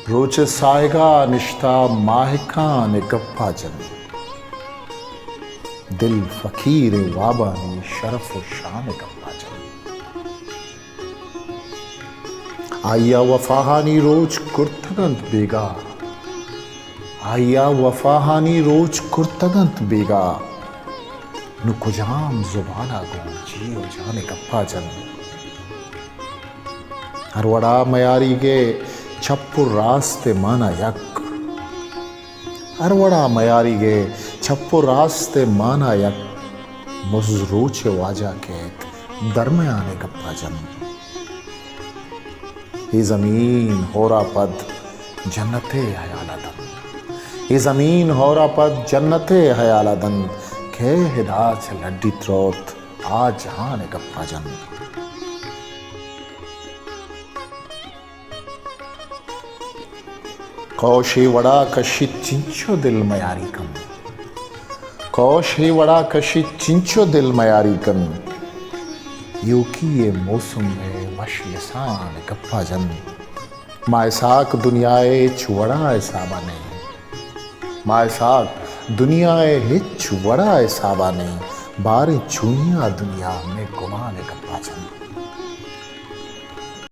रोच सायगा निश्ता माहिका ने गप्पा जन दिल फकीर वाबानी शरफ शान गप्पा जन आया वफाहानी रोज कुर्तगंत बेगा आया वफाहानी रोज कुर्तगंत बेगा नु कुजाम जुबाना गो जियो जाने गप्पा जन हरवड़ा मयारी गे छप्पुर रास्ते माना यक हरवड़ा मयारी गे छप्पुर रास्ते माना यक मुजरूचे वाजा के दरमियाने गप्पा जन ये जमीन होरा पद जन्नते हयालादन ये जमीन होरा पद जन्नते हयालादन के हिदायत से लड्डी त्रोत आज जहां ने गप्पा जन कौशे वड़ा कशी चिंचो दिल मयारी कम कौशे वड़ा कशी चिंचो दिल मयारी कम यूकी ये मौसम में वश यसान गप्पा जन मायसाक दुनियाए छुवड़ा साबा नहीं मायसाक दुनियाए हिच वड़ा साबा नहीं बारे चुनिया दुनिया में गुमान गप्पा जन